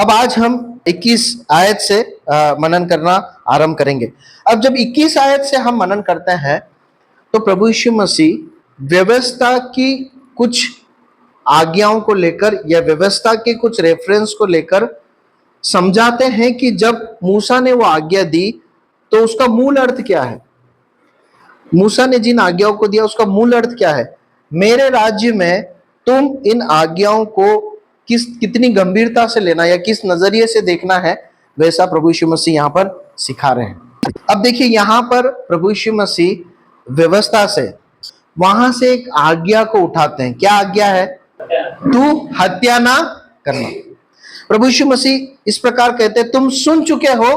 अब आज हम 21 आयत से मनन करना आरंभ करेंगे। अब जब 21 आयत से हम मनन करते हैं तो प्रभु यीशु मसीह व्यवस्था की कुछ आज्ञाओं को लेकर या व्यवस्था के कुछ रेफरेंस को लेकर समझाते हैं कि जब मूसा ने वो आज्ञा दी तो उसका मूल अर्थ क्या है। मूसा ने जिन आज्ञाओं को दिया उसका मूल अर्थ क्या है। मेरे राज्य में तुम इन आज्ञाओं को कितनी गंभीरता से लेना या किस नजरिए से देखना है, वैसा प्रभु यीशु मसीह यहाँ पर सिखा रहे हैं। अब देखिए, यहाँ पर प्रभु यीशु मसीह व्यवस्था से वहां से एक आज्ञा को उठाते हैं। क्या आज्ञा है? तू हत्या ना करना। प्रभु यीशु मसीह इस प्रकार कहते हैं, तुम सुन चुके हो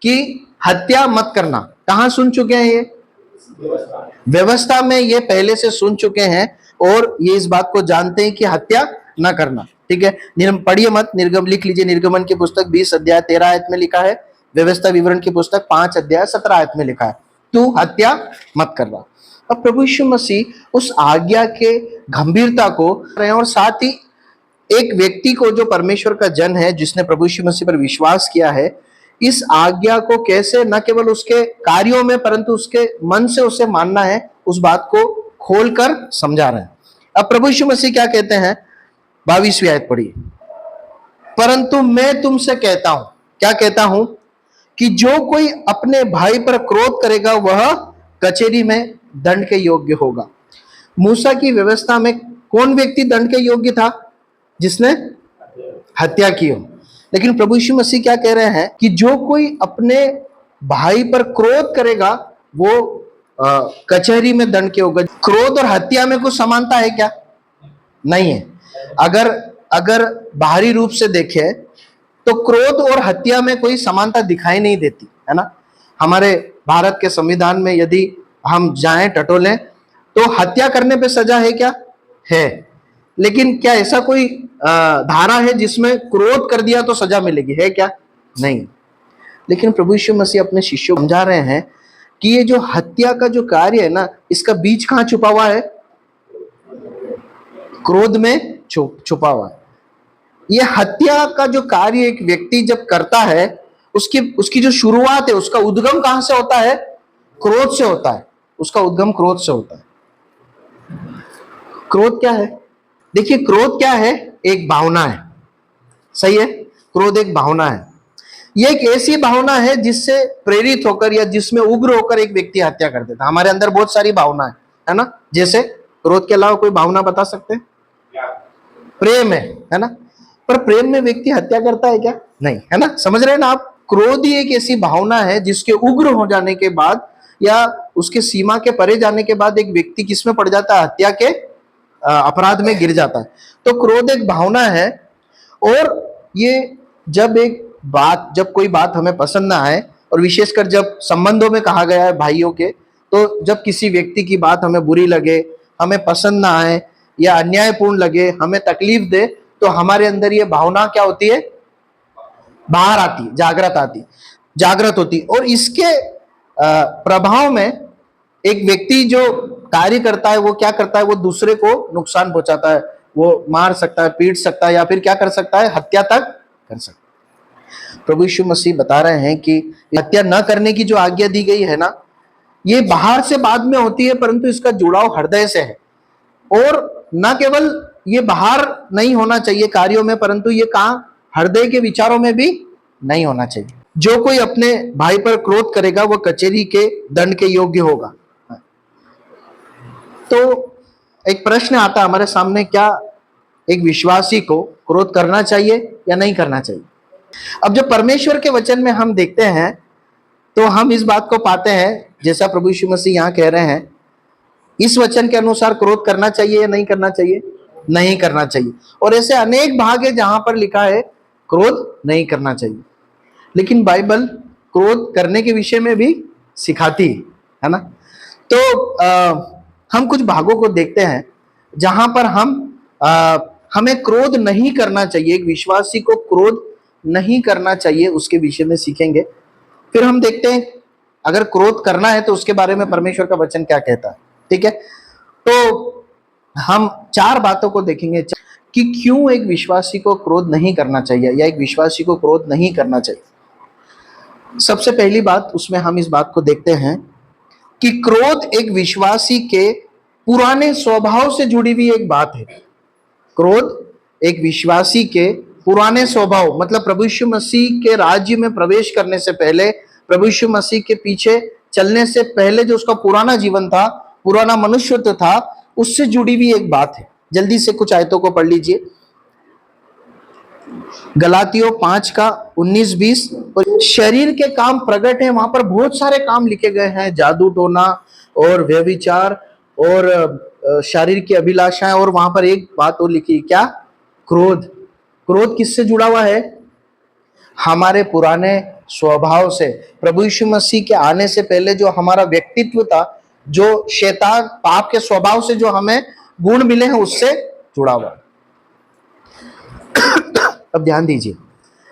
कि हत्या मत करना। कहां सुन चुके हैं? ये व्यवस्था में ये पहले से सुन चुके हैं और ये इस बात को जानते हैं कि हत्या ना करना। ठीक है, पढ़िए मत, निर्गम लिख लीजिए। निर्गमन की पुस्तक 20 अध्याय 13 आयत में लिखा है। व्यवस्था विवरण की पुस्तक 5 अध्याय 17 आयत में लिखा है, तू हत्या मत करना। अब प्रभु यीशु मसीह उस आज्ञा के गंभीरता को और साथ ही एक व्यक्ति को जो परमेश्वर का जन है, जिसने प्रभु यीशु मसीह पर विश्वास किया है, इस आज्ञा को कैसे न केवल उसके कार्यों में परंतु उसके मन से उसे मानना है, उस बात को खोलकर समझा रहे हैं। अब प्रभु यीशु मसीह क्या कहते हैं? 22वीं आयत पढ़िए। परंतु मैं तुमसे कहता हूं, क्या कहता हूं? कि जो कोई अपने भाई पर क्रोध करेगा वह कचहरी में दंड के योग्य होगा। मूसा की व्यवस्था में कौन व्यक्ति दंड के योग्य था? जिसने हत्या की हो। लेकिन प्रभु यीशु मसीह क्या कह रहे हैं कि जो कोई अपने भाई पर क्रोध करेगा वो कचहरी में दंड के होगा। क्रोध और हत्या में कुछ समानता है क्या? नहीं है। अगर बाहरी रूप से देखें तो क्रोध और हत्या में कोई समानता दिखाई नहीं देती है ना। हमारे भारत के संविधान में यदि हम जाएं टटोलें तो हत्या करने पे सजा है क्या? है। लेकिन क्या ऐसा कोई धारा है जिसमें क्रोध कर दिया तो सजा मिलेगी? है क्या? नहीं। लेकिन प्रभु यीशु मसीह अपने शिष्यों को समझा रहे हैं कि ये जो हत्या का जो कार्य है ना, इसका बीज कहां छुपा हुआ है? क्रोध में छुपा हुआ है। ये हत्या का जो कार्य एक व्यक्ति जब करता है, उसकी जो शुरुआत है, उसका उद्गम कहां से होता है? क्रोध से होता है। उसका उद्गम क्रोध से होता है। क्रोध क्या है? देखिए, क्रोध क्या है? एक भावना है। सही है? क्रोध एक भावना है। यह एक ऐसी भावना है जिससे प्रेरित होकर या जिसमें उग्र होकर एक व्यक्ति हत्या कर देता है। हमारे अंदर बहुत सारी भावना है ना। जैसे क्रोध के अलावा कोई भावना बता सकते हैं? प्रेम है ना। पर प्रेम में व्यक्ति हत्या करता है क्या? नहीं, है ना। समझ रहे हैं ना आप? क्रोध ही एक ऐसी भावना है जिसके उग्र हो जाने के बाद या उसके सीमा के परे जाने के बाद एक व्यक्ति किसमें पड़ जाता है? हत्या के अपराध में गिर जाता है। तो क्रोध एक भावना है। और ये जब कोई बात हमें पसंद ना आए, और विशेषकर जब संबंधों में कहा गया है भाइयों के, तो जब किसी व्यक्ति की बात हमें बुरी लगे, हमें पसंद ना आए या अन्यायपूर्ण लगे, हमें तकलीफ दे, तो हमारे अंदर ये भावना क्या होती है? बाहर आती, जागृत होती। और इसके प्रभाव में एक व्यक्ति जो कार्य करता है वो क्या करता है? वो दूसरे को नुकसान पहुंचाता है। वो मार सकता है, पीट सकता है, या फिर क्या कर सकता है? हत्या तक कर सकता है। प्रभु यीशु मसीह बता रहे हैं कि हत्या न करने की जो आज्ञा दी गई है ना, ये बाहर से बाद में होती है, परंतु इसका जुड़ाव हृदय से है। और न केवल ये बाहर नहीं होना चाहिए कार्यों में, परंतु ये कहां? हृदय के विचारों में भी नहीं होना चाहिए। जो कोई अपने भाई पर क्रोध करेगा वो कचहरी के दंड के योग्य होगा। तो एक प्रश्न आता है हमारे सामने, क्या एक विश्वासी को क्रोध करना चाहिए या नहीं करना चाहिए? अब जब परमेश्वर के वचन में हम देखते हैं तो हम इस बात को पाते हैं, जैसा प्रभु यीशु मसीह यहाँ कह रहे हैं, इस वचन के अनुसार क्रोध करना चाहिए या नहीं करना चाहिए? नहीं करना चाहिए। और ऐसे अनेक भाग है जहां पर लिखा है क्रोध नहीं करना चाहिए। लेकिन बाइबल क्रोध करने के विषय में भी सिखाती है ना। तो हम कुछ भागों को देखते हैं जहां पर हमें क्रोध नहीं करना चाहिए, एक विश्वासी को क्रोध नहीं करना चाहिए, उसके विषय में सीखेंगे। फिर हम देखते हैं अगर क्रोध करना है तो उसके बारे में परमेश्वर का वचन क्या कहता है। ठीक है, तो हम 4 बातों को देखेंगे कि क्यों एक विश्वासी को क्रोध नहीं करना चाहिए या एक विश्वासी को क्रोध नहीं करना चाहिए। सबसे पहली बात उसमें हम इस बात को देखते हैं कि क्रोध एक विश्वासी के पुराने स्वभाव से जुड़ी हुई एक बात है। क्रोध एक विश्वासी के पुराने स्वभाव, मतलब प्रभु यीशु मसीह के राज्य में प्रवेश करने से पहले, प्रभु यीशु मसीह के पीछे चलने से पहले जो उसका पुराना जीवन था, पुराना मनुष्यत्व था, उससे जुड़ी हुई एक बात है। जल्दी से कुछ आयतों को पढ़ लीजिए। गलातियों 5 का 19-20। शरीर के काम प्रकट है, वहां पर बहुत सारे काम लिखे गए हैं, जादू टोना और व्यभिचार और शरीर की अभिलाषाएं, और वहां पर एक बात और लिखी, क्या? क्रोध। क्रोध किससे जुड़ा हुआ है? हमारे पुराने स्वभाव से। प्रभु यीशु मसीह के आने से पहले जो हमारा व्यक्तित्व था, जो शैतान पाप के स्वभाव से जो हमें गुण मिले हैं, उससे जुड़ा हुआ। अब ध्यान दीजिए,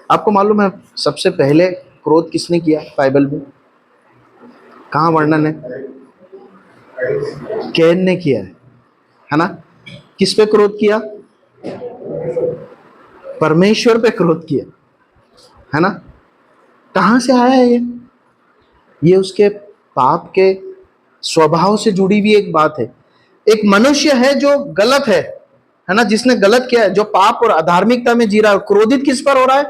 आपको मालूम है सबसे पहले क्रोध किसने किया बाइबल में? कहाँ वर्णन है? कैन ने किया है ना? किस पे क्रोध किया? परमेश्वर पे क्रोध किया, है ना? कहां से आया है ये उसके पाप के स्वभाव से जुड़ी हुई एक बात है। एक मनुष्य है जो गलत है ना, जिसने गलत किया है, जो पाप और अधार्मिकता में जी रहा है, क्रोधित किस पर हो रहा है?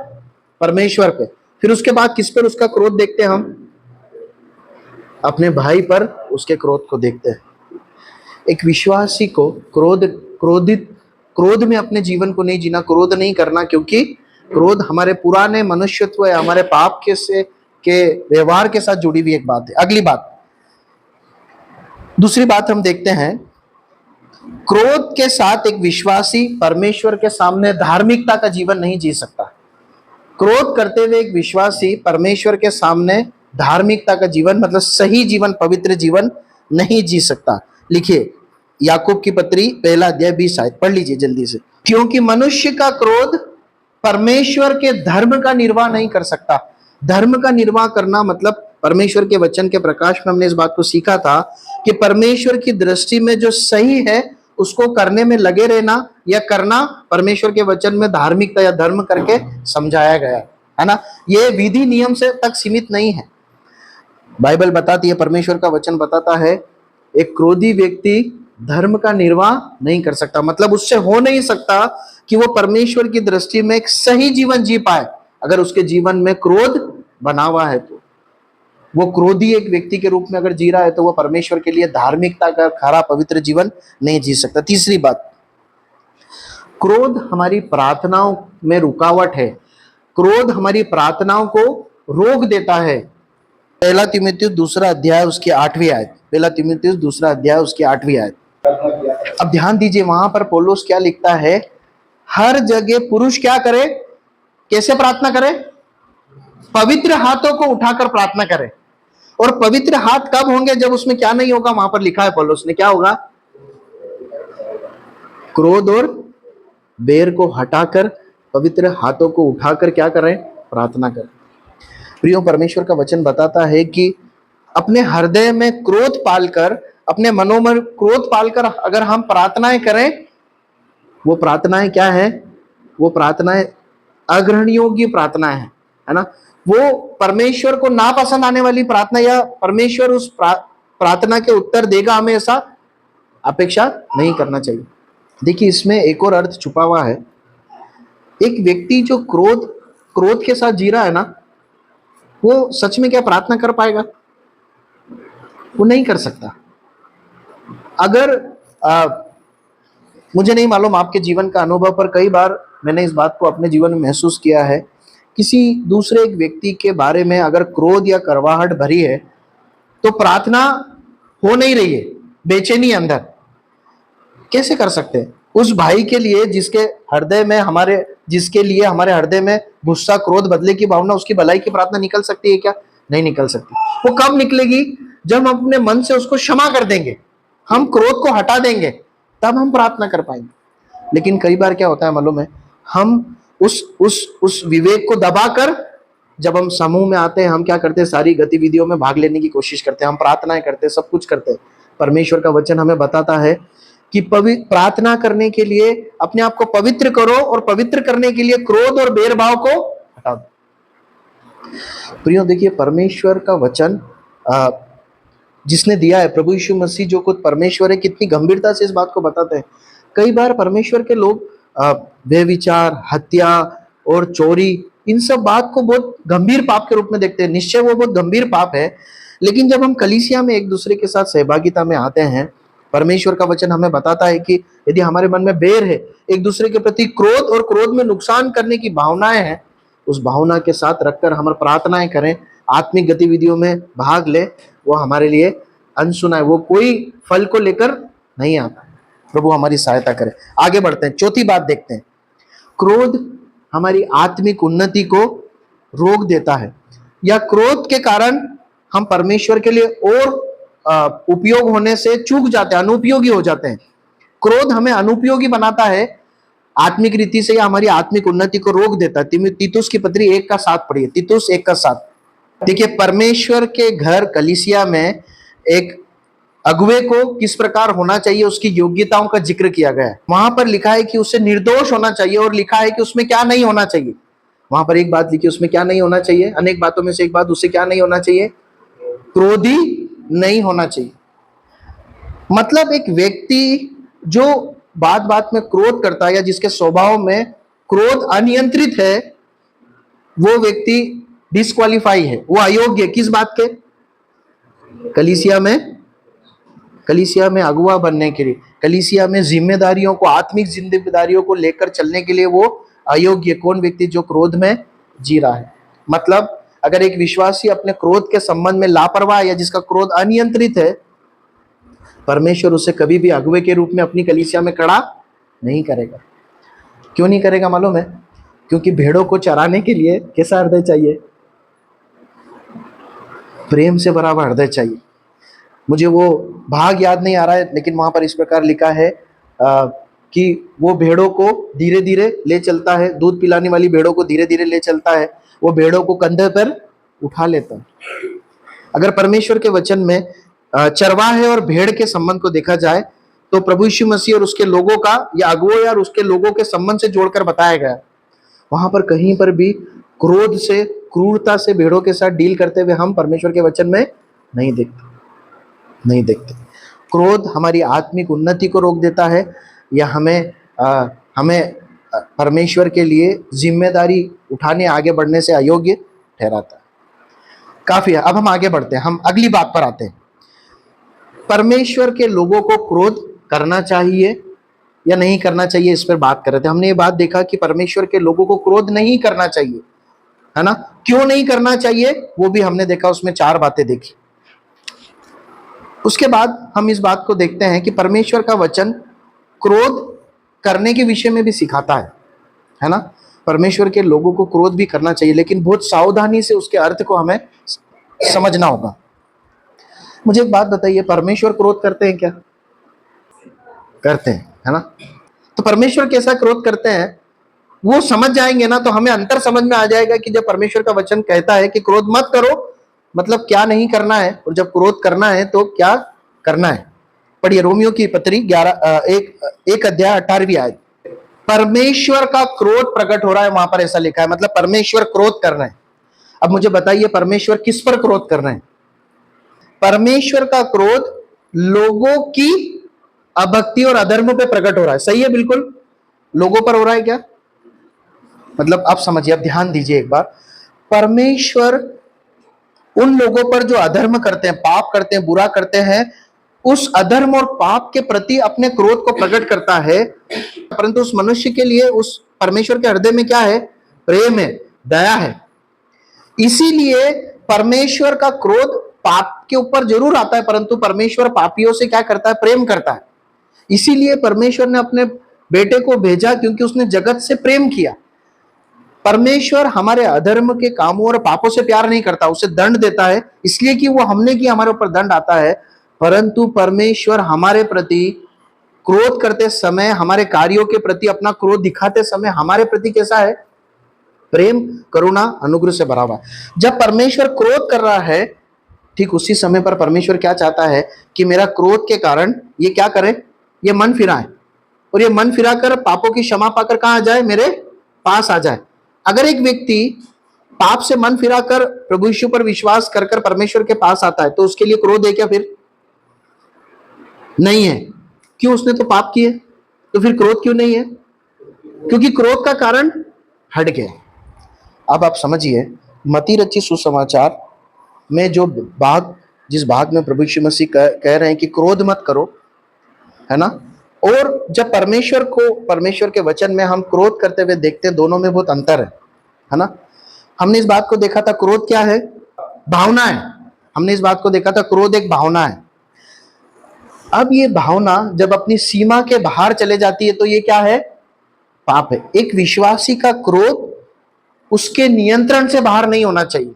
परमेश्वर पे। फिर उसके बाद किस पर उसका क्रोध देखते हैं हम? अपने भाई पर उसके क्रोध को देखते हैं। एक विश्वासी को क्रोध में अपने जीवन को नहीं जीना, क्रोध नहीं करना, क्योंकि क्रोध हमारे पुराने मनुष्यत्व या हमारे पाप के व्यवहार के साथ जुड़ी हुई एक बात है। अगली बात, दूसरी बात हम देखते हैं, क्रोध के साथ एक विश्वासी परमेश्वर के सामने धार्मिकता का जीवन नहीं जी सकता। क्रोध करते हुए एक विश्वासी परमेश्वर के सामने धार्मिकता का जीवन, मतलब सही जीवन, पवित्र जीवन नहीं जी सकता। लिखिए याकूब की पत्री 1 अध्याय 20 आयत पढ़ लीजिए जल्दी से। क्योंकि मनुष्य का क्रोध परमेश्वर के धर्म का निर्वाह नहीं कर सकता। धर्म का निर्वाह करना मतलब परमेश्वर के वचन के प्रकाश में हमने इस बात को सीखा था कि परमेश्वर की दृष्टि में जो सही है उसको करने में लगे रहना या करना परमेश्वर के वचन में धार्मिकता या धर्म करके समझाया गया है ना। ये विधि नियम से तक सीमित नहीं है। बाइबल बताती है, परमेश्वर का वचन बताता है, एक क्रोधी व्यक्ति धर्म का निर्वाह नहीं कर सकता। मतलब उससे हो नहीं सकता कि वो परमेश्वर की दृष्टि में एक सही जीवन जी पाए। अगर उसके जीवन में क्रोध बना हुआ है तो वो क्रोधी एक व्यक्ति के रूप में अगर जी रहा है तो वो परमेश्वर के लिए धार्मिकता का खरा पवित्र जीवन नहीं जी सकता। तीसरी बात, क्रोध हमारी प्रार्थनाओं में रुकावट है। क्रोध हमारी प्रार्थनाओं को रोक देता है। 1 तीमुथियुस 2 अध्याय उसकी 8वीं आयत। 1 तीमुथियुस 2 अध्याय उसकी 8वीं आयत। अब ध्यान दीजिए, वहां पर पौलुस क्या लिखता है? हर जगह पुरुष क्या करे? कैसे प्रार्थना करे? पवित्र हाथों को उठाकर प्रार्थना करे। और पवित्र हाथ कब होंगे? जब उसमें क्या नहीं होगा? वहां पर लिखा है पौलुस ने, क्या होगा? क्रोध और बैर को हटाकर पवित्र हाथों को उठाकर क्या करें? प्रार्थना करें। प्रियो, परमेश्वर का वचन बताता है कि अपने हृदय में क्रोध पालकर, अपने मनों में क्रोध पालकर अगर हम प्रार्थनाएं करें, वो प्रार्थनाएं क्या है? वो प्रार्थनाएं अग्रहण योग्य प्रार्थनाएं है ना। वो परमेश्वर को नापसंद आने वाली प्रार्थना या परमेश्वर उस प्रार्थना के उत्तर देगा हमें, ऐसा अपेक्षा नहीं करना चाहिए। देखिए, इसमें एक और अर्थ छुपा हुआ है। एक व्यक्ति जो क्रोध के साथ जी रहा है ना, वो सच में क्या प्रार्थना कर पाएगा? वो नहीं कर सकता। अगर मुझे नहीं मालूम आपके जीवन का अनुभव, पर कई बार मैंने इस बात को अपने जीवन में महसूस किया है। किसी दूसरे एक व्यक्ति के बारे में अगर क्रोध या करवाहट भरी है तो प्रार्थना हो नहीं रही है, बेचैनी अंदर। कैसे कर सकते हैं? उस भाई के लिए जिसके लिए हमारे हृदय में गुस्सा, क्रोध, बदले की भावना, उसकी भलाई की प्रार्थना निकल सकती है क्या? नहीं निकल सकती। वो कब निकलेगी? जब हम अपने मन से उसको क्षमा कर देंगे, हम क्रोध को हटा देंगे, तब हम प्रार्थना कर पाएंगे। लेकिन कई बार क्या होता है मालूम है? हम उस विवेक को दबाकर जब हम समूह में आते हैं, हम क्या करते हैं? सारी गतिविधियों में भाग लेने की कोशिश करते हैं, हम प्रार्थनाएं करते हैं, सब कुछ करते हैं। परमेश्वर का वचन हमें बताता है कि प्रार्थना करने के लिए अपने आप को पवित्र करो और पवित्र करने के लिए क्रोध और भेदभाव को हटा दो। प्रियो देखिए, परमेश्वर का वचन जिसने दिया है, प्रभु यीशु मसीह जो खुद परमेश्वर है, कितनी गंभीरता से इस बात को बताते हैं। कई बार परमेश्वर के लोग व्यभिचार, हत्या और चोरी, इन सब बात को बहुत गंभीर पाप के रूप में देखते हैं। निश्चय वो बहुत गंभीर पाप है, लेकिन जब हम कलीसिया में एक दूसरे के साथ सहभागिता में आते हैं, परमेश्वर का वचन हमें बताता है कि यदि हमारे मन में बैर है, एक दूसरे के प्रति क्रोध और क्रोध में नुकसान करने की भावनाएं हैं, उस भावना के साथ रखकर हम प्रार्थनाएं करें, आत्मिक गतिविधियों में भाग ले, वो हमारे लिए अनसुना है, वो कोई फल को लेकर नहीं आता। प्रभु हमारी सहायता करे। आगे बढ़ते हैं, चौथी बात देखते हैं। क्रोध हमारी आत्मिक उन्नति को रोक देता है, या क्रोध के कारण हम परमेश्वर के लिए और उपयोग होने से चूक जाते हैं, अनुपयोगी हो जाते हैं। क्रोध हमें अनुपयोगी बनाता है आत्मिक रीति से, या हमारी आत्मिक उन्नति को रोक देता है। तीतुस की पत्री 1:7 पढ़िए, तीतुस 1:7। देखिए, परमेश्वर के घर कलीसिया में एक अगुवे को किस प्रकार होना चाहिए, उसकी योग्यताओं का जिक्र किया गया है। वहां पर लिखा है कि उसे निर्दोष होना चाहिए, और लिखा है कि उसमें क्या नहीं होना चाहिए। वहां पर एक बात लिखी, उसमें क्या नहीं होना चाहिए, अनेक बातों में से एक बात, उससे क्या नहीं होना चाहिए, क्रोधी नहीं होना चाहिए। मतलब एक व्यक्ति जो बात बात में क्रोध करता है, या जिसके स्वभाव में क्रोध अनियंत्रित है, वो व्यक्ति डिस्क्वालीफाई है, वो अयोग्य। किस बात के? कलीसिया में अगुवा बनने के लिए, कलीसिया में जिम्मेदारियों को, आत्मिक जिम्मेदारियों को लेकर चलने के लिए वो अयोग्य। कौन व्यक्ति? जो क्रोध में जी रहा है। मतलब अगर एक विश्वासी अपने क्रोध के संबंध में लापरवाह, या जिसका क्रोध अनियंत्रित है, परमेश्वर उसे कभी भी अगुवे के रूप में अपनी कलीसिया में खड़ा नहीं करेगा। क्यों नहीं करेगा मालूम है? क्योंकि भेड़ों को चराने के लिए कैसा हृदय चाहिए? प्रेम से भरा हुआ हृदय चाहिए। मुझे वो भाग याद नहीं आ रहा है, लेकिन वहां पर इस प्रकार लिखा है कि वो भेड़ों को धीरे धीरे ले चलता है, दूध पिलाने वाली भेड़ों को धीरे धीरे ले चलता है, वो भेड़ों को कंधे पर उठा लेता है। अगर परमेश्वर के वचन में चरवाहे और भेड़ के संबंध को देखा जाए, तो प्रभु यीशु मसीह और उसके लोगों का, या अगुवों और उसके लोगों के संबंध से जोड़कर बताया गया। वहां पर कहीं पर भी क्रोध से, क्रूरता से भेड़ों के साथ डील करते हुए हम परमेश्वर के वचन में नहीं देखते। क्रोध हमारी आत्मिक उन्नति को रोक देता है, या हमें परमेश्वर के लिए जिम्मेदारी उठाने, आगे बढ़ने से अयोग्य ठहराता है। काफी है, अब हम आगे बढ़ते हैं, हम अगली बात पर आते हैं। परमेश्वर के लोगों को क्रोध करना चाहिए या नहीं करना चाहिए, इस पर बात कर रहे थे। हमने ये बात देखा कि परमेश्वर के लोगों को क्रोध नहीं करना चाहिए, है ना। क्यों नहीं करना चाहिए वो भी हमने देखा, उसमें 4 बातें देखी। उसके बाद हम इस बात को देखते हैं कि परमेश्वर का वचन क्रोध करने के विषय में भी सिखाता है ना। परमेश्वर के लोगों को क्रोध भी करना चाहिए, लेकिन बहुत सावधानी से उसके अर्थ को हमें समझना होगा। मुझे एक बात बताइए, परमेश्वर क्रोध करते हैं क्या? करते हैं, है ना। तो परमेश्वर कैसा क्रोध करते हैं वो समझ जाएंगे ना, तो हमें अंतर समझ में आ जाएगा कि जब परमेश्वर का वचन कहता है कि क्रोध मत करो, मतलब क्या नहीं करना है, और जब क्रोध करना है तो क्या करना है। पढ़िए रोमियो की पत्री 1 अध्याय 18वीं आयत। परमेश्वर का क्रोध प्रकट हो रहा है, वहां पर ऐसा लिखा है, मतलब परमेश्वर क्रोध कर रहे हैं। अब मुझे बताइए, परमेश्वर किस पर क्रोध कर रहे हैं? परमेश्वर का क्रोध लोगों की अभक्ति और अधर्म पे प्रकट हो रहा है। सही है, बिल्कुल लोगों पर हो रहा है क्या? मतलब आप समझिए, आप ध्यान दीजिए एक बार। परमेश्वर उन लोगों पर जो अधर्म करते हैं, पाप करते हैं, बुरा करते हैं, उस अधर्म और पाप के प्रति अपने क्रोध को प्रकट करता है। परंतु उस मनुष्य के लिए, उस परमेश्वर के हृदय में क्या है? प्रेम है, दया है। इसीलिए परमेश्वर का क्रोध पाप के ऊपर जरूर आता है, परंतु परमेश्वर पापियों से क्या करता है? प्रेम करता है। इसीलिए परमेश्वर ने अपने बेटे को भेजा, क्योंकि उसने जगत से प्रेम किया। परमेश्वर हमारे अधर्म के कामों और पापों से प्यार नहीं करता, उसे दंड देता है, इसलिए कि वो हमने किया, हमारे ऊपर दंड आता है। परंतु परमेश्वर हमारे प्रति क्रोध करते समय, हमारे कार्यों के प्रति अपना क्रोध दिखाते समय हमारे प्रति कैसा है? प्रेम, करुणा, अनुग्रह से भरा हुआ है। जब परमेश्वर क्रोध कर रहा है, ठीक उसी समय पर परमेश्वर क्या चाहता है कि मेरा क्रोध के कारण ये क्या करे? ये मन फिराए और ये मन फिराकर पापों की क्षमा पाकर कहाँ आ जाए, मेरे पास आ जाए। अगर एक व्यक्ति पाप से मन फिराकर प्रभु यीशु पर विश्वास कर कर परमेश्वर के पास आता है तो उसके लिए क्रोध है क्या? फिर नहीं है। क्यों? उसने तो पाप किए, तो फिर क्रोध क्यों नहीं है? क्योंकि क्रोध का कारण हट गया। अब आप समझिए, मती रची सुसमाचार में जो भाग, जिस भाग में प्रभु यीशु मसीह कह रहे हैं कि क्रोध मत करो, है ना, और जब परमेश्वर को, परमेश्वर के वचन में हम क्रोध करते हुए देखते हैं, दोनों में बहुत अंतर है ना। हमने इस बात को देखा था, क्रोध क्या है? भावना है। हमने इस बात को देखा था, क्रोध एक भावना है। अब ये भावना जब अपनी सीमा के बाहर चले जाती है तो ये क्या है? पाप है। एक विश्वासी का क्रोध उसके नियंत्रण से बाहर नहीं होना चाहिए।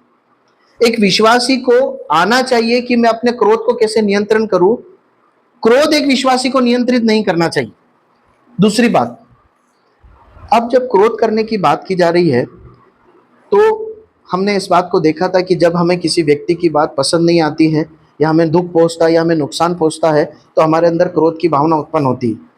एक विश्वासी को आना चाहिए कि मैं अपने क्रोध को कैसे नियंत्रण करूं। क्रोध एक विश्वासी को नियंत्रित नहीं करना चाहिए। दूसरी बात, अब जब क्रोध करने की बात की जा रही है तो हमने इस बात को देखा था कि जब हमें किसी व्यक्ति की बात पसंद नहीं आती है या हमें दुख पहुंचता है या हमें नुकसान पहुंचता है तो हमारे अंदर क्रोध की भावना उत्पन्न होती है।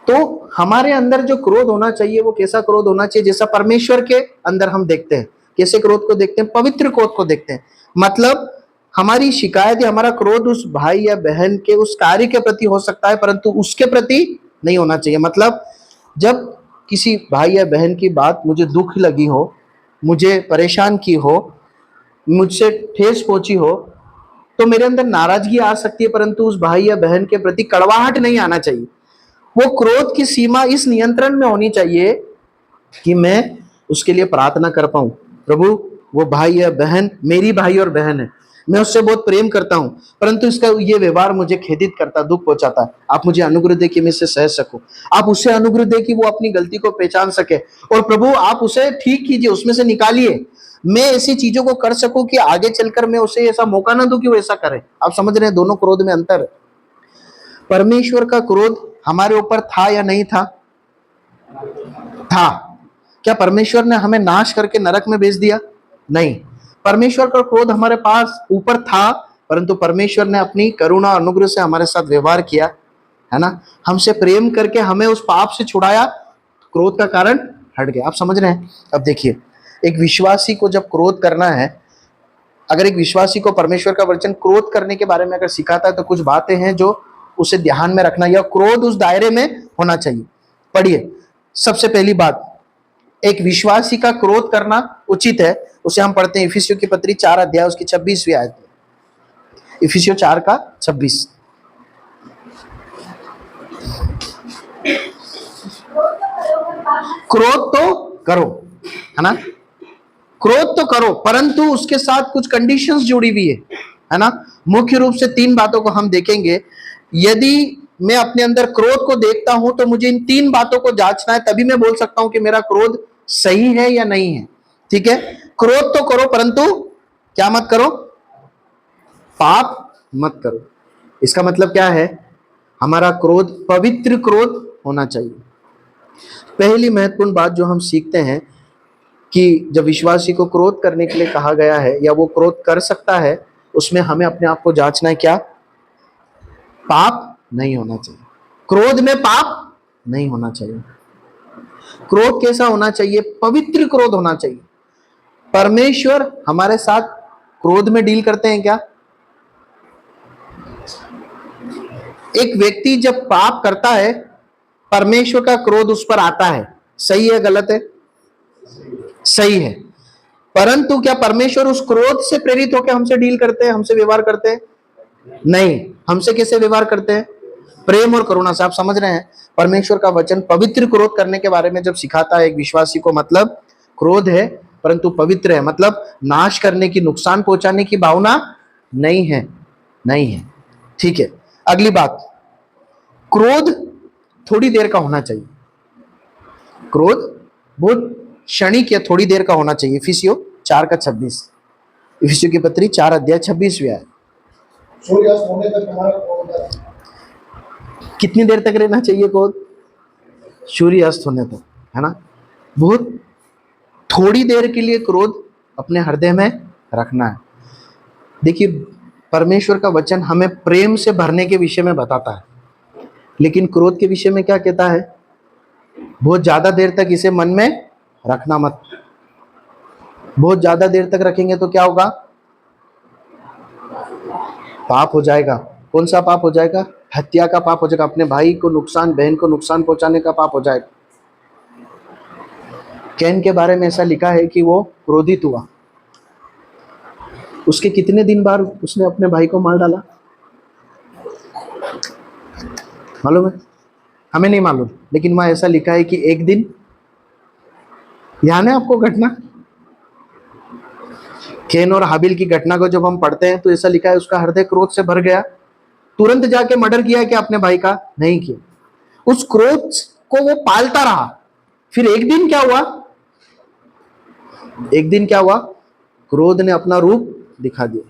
तो हमारे अंदर जो क्रोध होना चाहिए वो कैसा क्रोध होना चाहिए? जैसा परमेश्वर के अंदर हम देखते हैं। कैसे क्रोध को देखते हैं? पवित्र क्रोध को देखते हैं। मतलब हमारी शिकायत या हमारा क्रोध उस भाई या बहन के उस कार्य के प्रति हो सकता है परंतु उसके प्रति नहीं होना चाहिए। मतलब जब किसी भाई या बहन की बात मुझे दुख लगी हो, मुझे परेशान की हो, मुझसे ठेस पहुंची हो, तो मेरे अंदर नाराजगी आ सकती है परंतु उस भाई या बहन के प्रति कड़वाहट नहीं आना चाहिए। वो क्रोध की सीमा इस नियंत्रण में होनी चाहिए कि मैं उसके लिए प्रार्थना कर पाऊं, प्रभु वो भाई या बहन मेरी भाई और बहन है, मैं उससे बहुत प्रेम करता हूं परंतु इसका ये व्यवहार मुझे खेदित करता, दुख पहुंचाता है। आप मुझे अनुग्रह दे कि मैं इसे सह सकूं। आप उसे अनुग्रह दे कि वो अपनी गलती को पहचान सके और प्रभु आप उसे ठीक कीजिए, उसमें से निकालिए। मैं ऐसी चीजों को कर सकूं कि आगे चलकर मैं उसे ऐसा मौका ना दूं कि वो ऐसा करे। आप समझ रहे हैं, दोनों क्रोध में अंतर है। परमेश्वर का क्रोध हमारे ऊपर था या नहीं था? था। क्या परमेश्वर ने हमें नाश करके नरक में भेज दिया? नहीं। परमेश्वर का क्रोध हमारे पास ऊपर था परंतु परमेश्वर ने अपनी करुणा और अनुग्रह से हमारे साथ व्यवहार किया, है ना, हमसे प्रेम करके हमें उस पाप से छुड़ाया, क्रोध का कारण हट गया। आप समझ रहे हैं? अब देखिए, एक विश्वासी को जब क्रोध करना है, अगर एक विश्वासी को परमेश्वर का वचन क्रोध करने के बारे में अगर सिखाता है तो कुछ बातें हैं जो उसे ध्यान में रखना, या क्रोध उस दायरे में होना चाहिए। पढ़िए, सबसे पहली बात, एक विश्वासी का क्रोध करना उचित है, उसे हम पढ़ते हैं इफिसियों की पत्री 4 अध्याय उसकी 26वीं आयत। इफिसियों 4 का 26। क्रोध तो करो, है ना, क्रोध तो करो परंतु उसके साथ कुछ कंडीशंस जुड़ी हुई है ना। मुख्य रूप से 3 बातों को हम देखेंगे। यदि मैं अपने अंदर क्रोध को देखता हूं तो मुझे इन 3 बातों को जांचना है, तभी मैं बोल सकता हूं कि मेरा क्रोध सही है या नहीं है। ठीक है, क्रोध तो करो परंतु क्या मत करो? पाप मत करो। इसका मतलब क्या है? हमारा क्रोध पवित्र क्रोध होना चाहिए। पहली महत्वपूर्ण बात जो हम सीखते हैं कि जब विश्वासी को क्रोध करने के लिए कहा गया है या वो क्रोध कर सकता है, उसमें हमें अपने आप को जांचना है, क्या पाप नहीं होना चाहिए। क्रोध में पाप नहीं होना चाहिए। क्रोध कैसा होना चाहिए? पवित्र क्रोध होना चाहिए। परमेश्वर हमारे साथ क्रोध में डील करते हैं क्या? एक व्यक्ति जब पाप करता है परमेश्वर का क्रोध उस पर आता है, सही है गलत है? सही है। परंतु क्या परमेश्वर उस क्रोध से प्रेरित होकर हमसे डील करते हैं, हमसे व्यवहार करते हैं? नहीं। हमसे कैसे व्यवहार करते हैं? प्रेम और करुणा से। आप समझ रहे हैं, परमेश्वर का वचन पवित्र क्रोध करने के बारे में जब सिखाता है एक विश्वासी को, मतलब क्रोध है परंतु पवित्र है, मतलब नाश करने की, नुकसान पहुंचाने की भावना नहीं है, नहीं है। ठीक है, अगली बात, क्रोध थोड़ी देर का होना चाहिए। क्रोध बहुत क्षणिक या थोड़ी देर का होना चाहिए। इफिसियों 4 का 26। इफिसियों की पत्री 4 अध्याय 26वीं आयत। सूर्यास्त होने तक हमारा क्रोध कितनी देर तक रहना चाहिए क्रोध? सूर्यास्त होने तक, है ना। बहुत थोड़ी देर के लिए क्रोध अपने हृदय में रखना है। देखिए, परमेश्वर का वचन हमें प्रेम से भरने के विषय में बताता है। लेकिन क्रोध के विषय में क्या कहता है? बहुत ज्यादा देर तक इसे मन में रखना मत। बहुत ज्यादा देर तक रखेंगे तो क्या होगा? पाप हो जाएगा। कौन सा पाप हो जाएगा? हत्या का पाप हो जाएगा। अपने भाई को नुकसान, बहन को नुकसान पहुंचाने का पाप हो जाएगा। कैन के बारे में ऐसा लिखा है कि वो क्रोधित हुआ। उसके कितने दिन बाद उसने अपने भाई को मार डाला मालूम है? हमें नहीं मालूम, लेकिन वहां ऐसा लिखा है कि एक दिन, ध्यान है आपको घटना? कैन और हाबिल की घटना को जब हम पढ़ते हैं तो ऐसा लिखा है उसका हृदय क्रोध से भर गया, तुरंत जाके मर्डर किया कि अपने भाई का? नहीं किया। उस क्रोध को वो पालता रहा। फिर एक दिन क्या हुआ? एक दिन क्या हुआ? क्रोध ने अपना रूप दिखा दिया।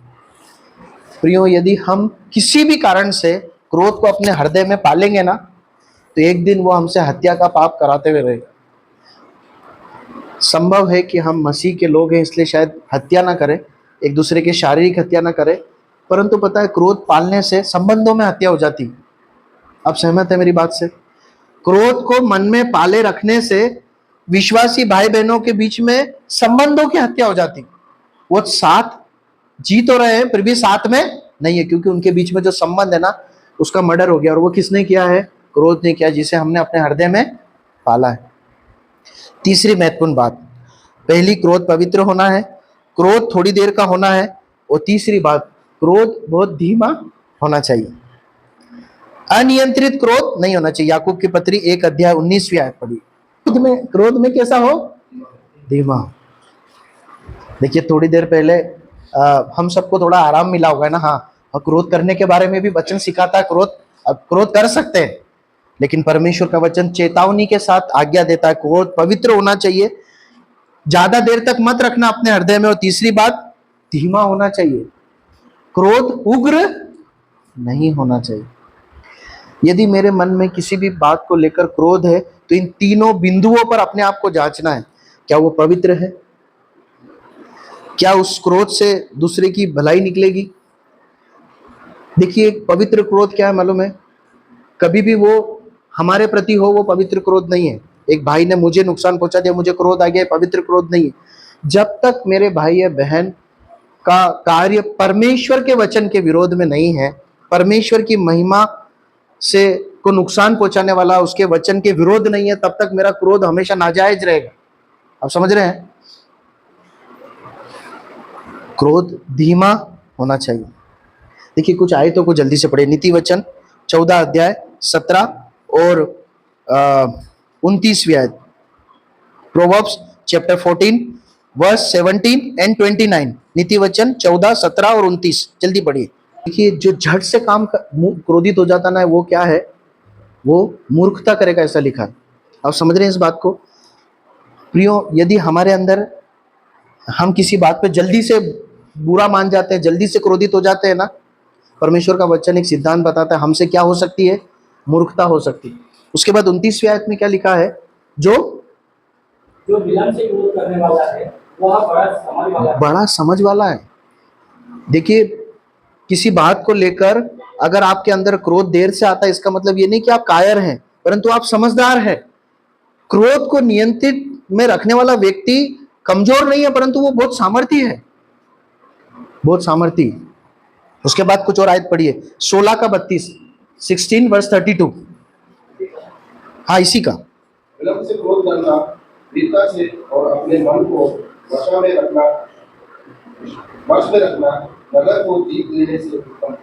प्रियो, यदि हम किसी भी कारण से क्रोध को अपने हृदय में पालेंगे ना, तो एक दिन वो हमसे हत्या का पाप कराते हुए रहेगा। संभव है कि हम मसीह के लोग हैं इसलिए शायद हत्या ना करें, एक दूसरे की शारीरिक हत्या ना करें, परंतु पता है क्रोध पालने से संबंधों में हत्या हो जाती। आप सहमत है मेरी बात से? क्रोध को मन में पाले रखने से विश्वासी भाई बहनों के बीच में संबंधों की हत्या हो जाती। वो साथ जी तो रहे हैं फिर भी साथ में नहीं है, क्योंकि उनके बीच में जो संबंध है ना, उसका मर्डर हो गया। और वो किसने किया है? क्रोध ने किया, जिसे हमने अपने हृदय में पाला है। तीसरी महत्वपूर्ण बात, पहली, क्रोध पवित्र होना है, क्रोध थोड़ी देर का होना है, और तीसरी बात, क्रोध बहुत धीमा होना चाहिए। अनियंत्रित क्रोध नहीं होना चाहिए। याकूब की पत्री 1 अध्याय 19वीं आयत पढ़ी। क्रोध में कैसा हो? धीमा। देखिए, थोड़ी देर पहले हम सबको थोड़ा आराम मिला होगा ना। हाँ, और क्रोध करने के बारे में भी वचन सिखाता है। क्रोध कर सकते हैं, लेकिन परमेश्वर का वचन चेतावनी के साथ आज्ञा देता है, क्रोध पवित्र होना चाहिए, ज्यादा देर तक मत रखना अपने हृदय में, और तीसरी बात, धीमा होना चाहिए। क्रोध उग्र नहीं होना चाहिए। यदि मेरे मन में किसी भी बात को लेकर क्रोध है तो इन तीनों बिंदुओं पर अपने आप को जांचना है। क्या वो पवित्र है? क्या उस क्रोध से दूसरे की भलाई निकलेगी? देखिए, पवित्र क्रोध क्या है मालूम है? कभी भी वो हमारे प्रति हो, वो पवित्र क्रोध नहीं है। एक भाई ने मुझे नुकसान पहुंचा दिया, मुझे क्रोध आ गया, पवित्र क्रोध नहीं है। जब तक मेरे भाई या बहन का कार्य परमेश्वर के वचन के विरोध में नहीं है, परमेश्वर की महिमा से को नुकसान पहुंचाने वाला उसके वचन के विरोध नहीं है, तब तक मेरा क्रोध हमेशा नाजायज रहेगा। आप समझ रहे हैं? क्रोध धीमा होना चाहिए। देखिए, कुछ आयतों को जल्दी से पढ़े। नीति वचन 14 अध्याय 17 और 29वीं आयत। Proverbs chapter 14 verse 17 and 29। नीति वचन 14, 17 और 29, जल्दी पढ़िए। देखिए, जो झट से क्रोधित हो जाता ना, वो क्या है? वो मूर्खता करेगा, ऐसा लिखा है। आप समझ रहे हैं इस बात को? प्रियो, यदि हमारे अंदर हम किसी बात पे जल्दी से बुरा मान जाते हैं, जल्दी से क्रोधित हो जाते हैं ना, परमेश्वर का वचन एक सिद्धांत बताता है हमसे क्या हो सकती है? मूर्खता हो सकती है। उसके बाद 29वीं आयत में क्या लिखा है? जो विलंब से क्रोध करने वाला है वह बड़ा समझ वाला है। देखिए, किसी बात को लेकर अगर आपके अंदर क्रोध देर से आता है, इसका मतलब ये नहीं कि आप कायर हैं, परंतु आप समझदार हैं। क्रोध को नियंत्रित में रखने वाला व्यक्ति कमजोर नहीं है, परंतु वो बहुत सामर्थी है, बहुत सामर्थी। उसके बाद कुछ और आयत पढ़िए, 16 का 32, 16 वर्स 32। हाँ, इसी का। विलंब से क्रोध करना, वीरता से और अपने मन को वश में रखना नगर को जीत लेने से उत्तम।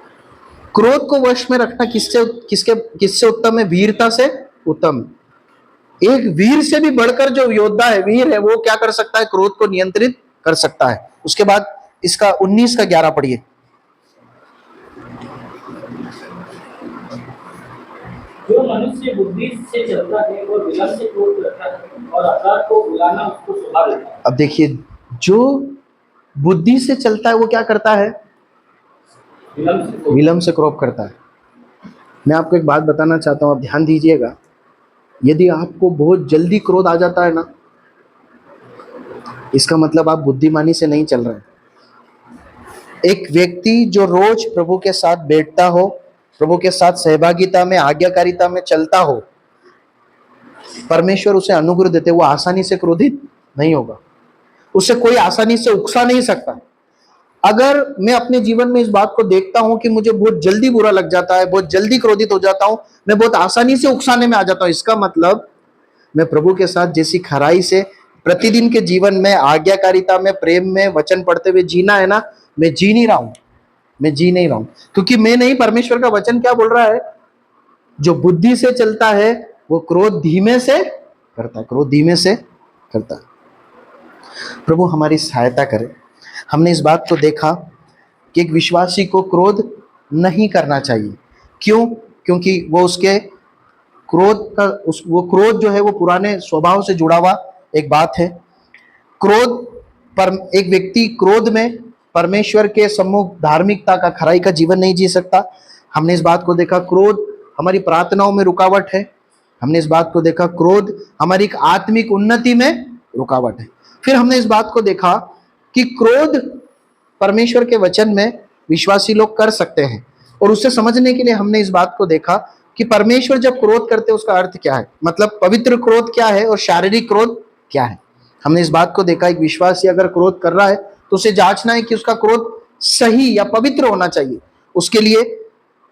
क्रोध को वश में रखना किससे उत्तम है? वीरता से उत्तम। एक वीर से भी बढ़कर जो योद्धा है, वीर है, वो क्या कर सकता है? क्रोध को नियंत्रित कर सकता है। उसके बाद इसका 19 का 11 पढ़िए। जो मनुष्य बुद्धि से चलता है वो विलंब से क्रोध करता है और अपराध को भुलाना उसको स्वभाव देता है। अब देखिए, जो बुद्धि से चलता है वो क्या करता है? विलंब से क्रोध करता है। मैं आपको एक बात बताना चाहता हूं, आप ध्यान दीजिएगा। यदि आपको बहुत जल्दी क्रोध आ जाता है ना, इसका मतलब आप बुद्धिमानी से नहीं चल रहे हैं। एक व्यक्ति जो रोज प्रभु के साथ बैठता हो, प्रभु के साथ सहभागिता में, आज्ञाकारिता में चलता हो, परमेश्वर उसे अनुग्रह देते, वो आसानी से क्रोधित नहीं होगा, उसे कोई आसानी से उकसा नहीं सकता। अगर मैं अपने जीवन में इस बात को देखता हूं कि मुझे बहुत जल्दी बुरा लग जाता है, बहुत जल्दी क्रोधित हो जाता हूं, मैं बहुत आसानी से उकसाने में आ जाता हूं, इसका मतलब मैं प्रभु के साथ जैसी खराई से प्रतिदिन के जीवन में, आज्ञाकारिता में, प्रेम में, वचन पढ़ते हुए जीना है ना, मैं जी नहीं रहा हूं, मैं जी नहीं रहा हूं। क्योंकि मैं नहीं, परमेश्वर का वचन क्या बोल रहा है, जो बुद्धि से चलता है वो क्रोध धीमे से करता है, क्रोध धीमे से करता है। प्रभु हमारी सहायता करे। हमने इस बात को देखा कि एक विश्वासी को क्रोध नहीं करना चाहिए। क्यों? क्योंकि वो उसके क्रोध का वो क्रोध जो है वो पुराने स्वभाव से जुड़ा हुआ एक बात है। क्रोध पर एक व्यक्ति क्रोध में परमेश्वर के सम्मुख धार्मिकता का, खराई का जीवन नहीं जी सकता। हमने इस बात को देखा, क्रोध हमारी प्रार्थनाओं में रुकावट है। हमने इस बात को देखा, क्रोध हमारी एक आत्मिक उन्नति में रुकावट है। फिर हमने इस बात को देखा कि क्रोध परमेश्वर के वचन में विश्वासी लोग कर सकते हैं, और उसे समझने के लिए हमने इस बात को देखा कि परमेश्वर जब क्रोध करते हैं उसका अर्थ क्या है, मतलब पवित्र क्रोध क्या है और शारीरिक क्रोध क्या है। हमने इस बात को देखा, एक विश्वासी अगर क्रोध कर रहा है तो उसे जांचना है कि उसका क्रोध सही या पवित्र होना चाहिए। उसके लिए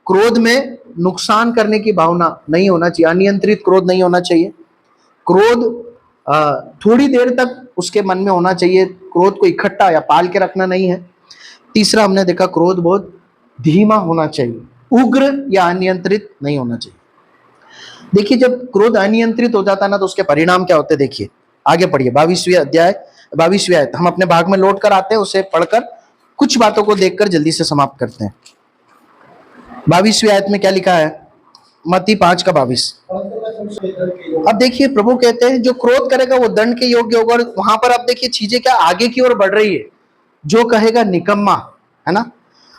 क्रोध में नुकसान करने की भावना नहीं होना चाहिए, अनियंत्रित क्रोध नहीं होना चाहिए। क्रोध थोड़ी देर तक उसके मन में होना चाहिए, क्रोध को इकट्ठा या पाल के रखना नहीं है। तीसरा हमने देखा, क्रोध बहुत धीमा होना चाहिए, उग्र या अनियंत्रित नहीं होना चाहिए। देखिए, जब क्रोध अनियंत्रित हो जाता है ना तो उसके परिणाम क्या होते हैं, देखिए आगे पढ़िए 22वीं आयत। हम अपने भाग में लौट कर आते हैं, उसे पढ़कर कुछ बातों को देखकर जल्दी से समाप्त करते हैं। 22वीं आयत में क्या लिखा है, मत्ती 5:22। परंतु मैं तुमसे दंड के योग्य अब देखिए, प्रभु कहते हैं जो क्रोध करेगा वो दंड के योग्य होगा। और वहां पर आप देखिए चीजें क्या आगे की ओर बढ़ रही है, जो कहेगा निकम्मा, है ना।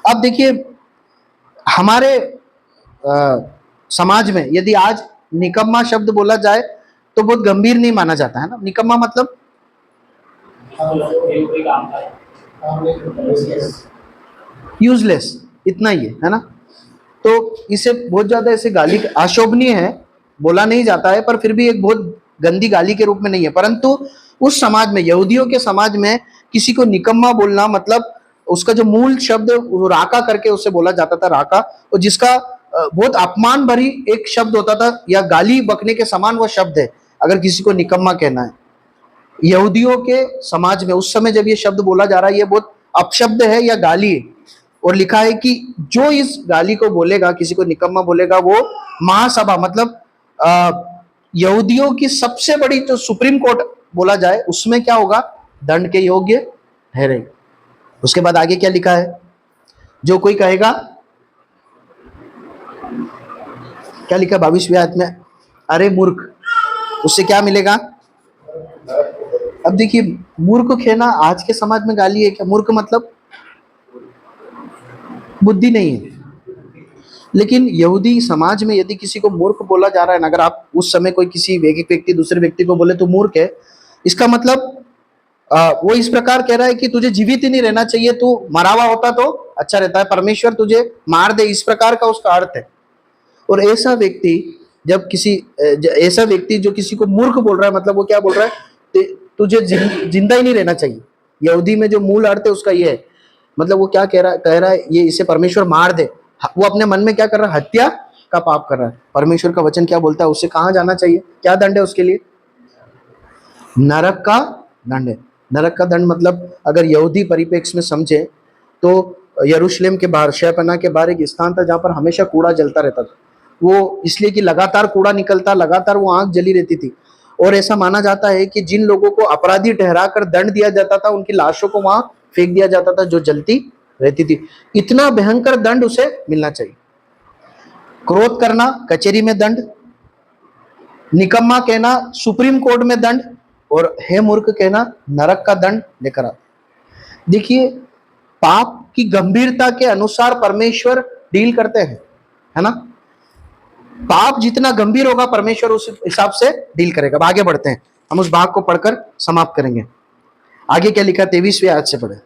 अब देखिए हमारे समाज में यदि आज निकम्मा शब्द बोला जाए तो बहुत गंभीर नहीं माना जाता है ना। निकम्मा मतलब कोई काम का है। यूजलेस, इतना ही है ना। तो इसे बहुत ज्यादा ऐसे गाली, अशोभनीय है, बोला नहीं जाता है, पर फिर भी एक बहुत गंदी गाली के रूप में नहीं है। परंतु उस समाज में, यहूदियों के समाज में, किसी को निकम्मा बोलना मतलब उसका जो मूल शब्द वो राका करके उसे बोला जाता था, राका, और जिसका बहुत अपमान भरी एक शब्द होता था, या गाली बकने के समान वो शब्द है अगर किसी को निकम्मा कहना है। यहूदियों के समाज में उस समय जब ये शब्द बोला जा रहा है, ये बहुत अपशब्द है या गाली है। और लिखा है कि जो इस गाली को बोलेगा, किसी को निकम्मा बोलेगा, वो महासभा मतलब यहूदियों की सबसे बड़ी जो सुप्रीम कोर्ट बोला जाए उसमें क्या होगा, दंड के योग्य ठहरेगा। उसके बाद आगे क्या लिखा है, जो कोई कहेगा, क्या लिखा 22वीं आयत में, अरे मूर्ख, उससे क्या मिलेगा। अब देखिए, मूर्ख कहना आज के समाज में गाली है क्या? मूर्ख मतलब बुद्धि नहीं है। लेकिन यहूदी समाज में यदि किसी को मूर्ख बोला जा रहा है ना, अगर आप उस समय कोई किसी एक व्यक्ति दूसरे व्यक्ति को बोले तो मूर्ख है, इसका मतलब वो इस प्रकार कह रहा है कि तुझे जीवित ही नहीं रहना चाहिए, तू मरा हुआ होता तो अच्छा रहता है, परमेश्वर तुझे मार दे, इस प्रकार का उसका अर्थ है। और ऐसा व्यक्ति ऐसा व्यक्ति जो किसी को मूर्ख बोल रहा है, मतलब वो क्या बोल रहा है, तुझे जिंदा ही नहीं रहना चाहिए। यहूदी में जो मूल अर्थ है उसका ये है, मतलब वो क्या कह रहा है, ये इसे परमेश्वर मार दे। वो अपने मन में क्या कर रहा है, हत्या का पाप कर रहा है। परमेश्वर का वचन क्या बोलता है, उसे कहाँ जाना चाहिए, क्या दंड है उसके लिए, नरक का दंड है। नरक का दंड मतलब अगर यहूदी परिप्रेक्ष्य में समझे तो यरूशलेम के बाहर, शहपनाह के बाहर एक स्थान था जहाँ पर हमेशा कूड़ा जलता रहता था। वो इसलिए कि लगातार कूड़ा निकलता, लगातार वो आग जली रहती थी। और ऐसा माना जाता है कि जिन लोगों को अपराधी ठहराकर दंड दिया जाता था, उनकी लाशों को वहां फेंक दिया जाता था जो जलती रहती थी। इतना भयंकर दंड उसे मिलना चाहिए। क्रोध करना कचहरी में दंड, निकम्मा कहना सुप्रीम कोर्ट में दंड, और हे मूर्ख कहना नरक का दंड लेकर आ। देखिए, पाप की गंभीरता के अनुसार परमेश्वर डील करते हैं, है ना। पाप जितना गंभीर होगा परमेश्वर उस हिसाब से डील करेगा। अब आगे बढ़ते हैं, हम उस भाग को पढ़कर समाप्त करेंगे। आगे क्या लिखा, 23वीं आयत से पढ़े।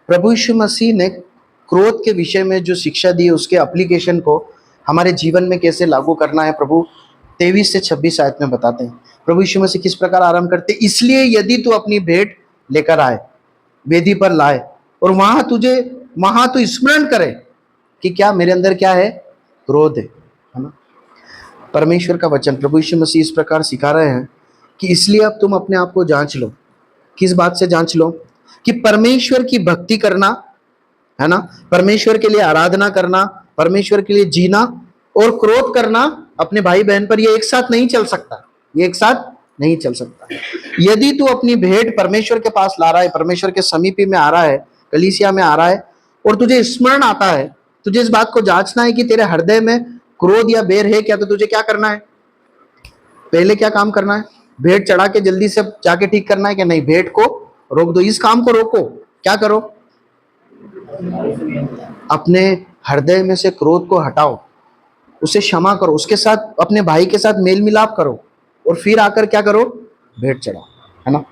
प्रभु यीशु मसीह ने क्रोध के विषय में जो शिक्षा दी उसके एप्लीकेशन को हमारे जीवन में कैसे लागू करना है प्रभु 23 से 26 आयत में बताते हैं। प्रभु यीशु मसीह किस प्रकार आराम करते, इसलिए यदि तू अपनी भेंट लेकर आए, वेदी पर लाए, और वहां तू स्मरण करे कि क्या मेरे अंदर क्या है, क्रोध है ना। परमेश्वर का वचन प्रभु यीशु मसीह इस प्रकार सिखा रहे हैं कि इसलिए अब तुम अपने आप को जांच लो। किस बात से जांच लो? कि परमेश्वर की भक्ति करना है ना, परमेश्वर के लिए आराधना करना, परमेश्वर के लिए जीना और क्रोध करना अपने भाई बहन पर, ये एक साथ नहीं चल सकता, ये एक साथ नहीं चल सकता। यदि तू अपनी भेंट परमेश्वर के पास ला रहा है, परमेश्वर के समीपी में आ रहा है, कलीसिया में आ रहा है, और तुझे स्मरण आता है, तुझे इस बात को जांचना है कि तेरे हृदय में क्रोध या बैर है क्या, तो तुझे क्या करना है? पहले क्या काम करना है? भेंट चढ़ा के जल्दी से जाके ठीक करना है कि नहीं? भेंट को रोक दो, इस काम को रोको। क्या करो? अपने हृदय में से क्रोध को हटाओ, उसे क्षमा करो, उसके साथ, अपने भाई के साथ मेल मिलाप करो, और फिर आकर क्या करो? भेंट चढ़ाओ, है ना।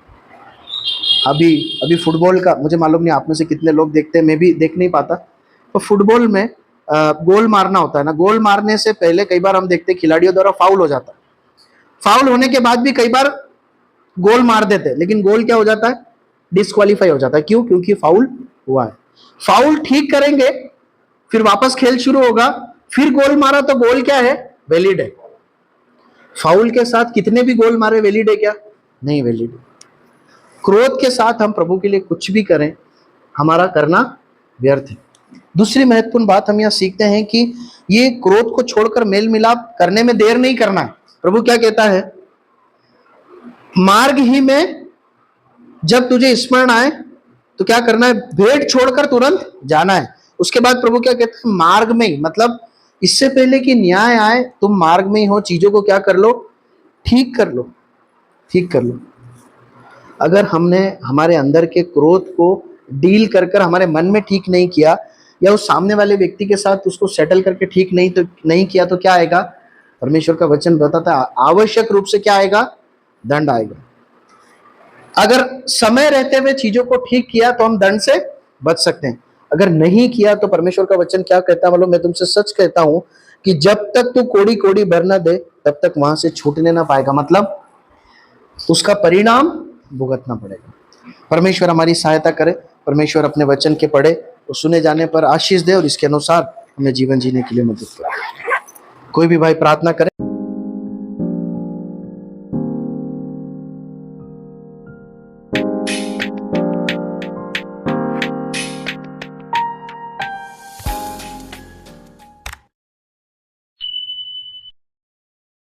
अभी फुटबॉल का मुझे मालूम नहीं आप में से कितने लोग देखते हैं, मैं भी देख नहीं पाता। तो फुटबॉल में गोल मारना होता है ना, गोल मारने से पहले कई बार हम देखते हैं खिलाड़ियों द्वारा फाउल हो जाता है। फाउल होने के बाद भी कई बार गोल मार देते हैं, लेकिन गोल क्या हो जाता है? डिस्क्वालीफाई हो जाता है। क्यों? क्योंकि फाउल हुआ है। फाउल ठीक करेंगे, फिर वापस खेल शुरू होगा, फिर गोल मारा तो गोल क्या है? वैलिड है। फाउल के साथ कितने भी गोल मारे वैलिड है क्या? नहीं वैलिड। क्रोध के साथ हम प्रभु के लिए कुछ भी करें, हमारा करना व्यर्थ है। दूसरी महत्वपूर्ण बात हम यहां सीखते हैं कि ये क्रोध को छोड़कर मेल मिलाप करने में देर नहीं करना है। प्रभु क्या कहता है? मार्ग ही में जब तुझे स्मरण आए तो क्या करना है? भेंट छोड़कर तुरंत जाना है। उसके बाद प्रभु क्या कहते हैं? मार्ग में ही, मतलब इससे पहले कि न्याय आए, तुम मार्ग में ही हो, चीजों को क्या कर लो? ठीक कर लो, ठीक कर लो। अगर हमने हमारे अंदर के क्रोध को डील कर कर हमारे मन में ठीक नहीं किया, या उस सामने वाले व्यक्ति के साथ उसको सेटल करके ठीक नहीं किया, तो क्या आएगा? परमेश्वर का वचन बताता है आवश्यक रूप से क्या आएगा? दंड आएगा। अगर समय रहते हुए चीजों को ठीक किया तो हम दंड से बच सकते हैं। अगर नहीं किया तो परमेश्वर का वचन क्या कहता है मालूम? मैं तुमसे सच कहता हूं कि जब तक तू कोड़ी कोड़ी भर न दे, तब तक वहां से छूटने ना पाएगा। मतलब उसका परिणाम भुगतना पड़ेगा। परमेश्वर हमारी सहायता करे, परमेश्वर अपने वचन के पढ़े और सुने जाने पर आशीष दे, और इसके अनुसार हमें जीवन जीने के लिए मदद करे। कोई भी भाई प्रार्थना करे।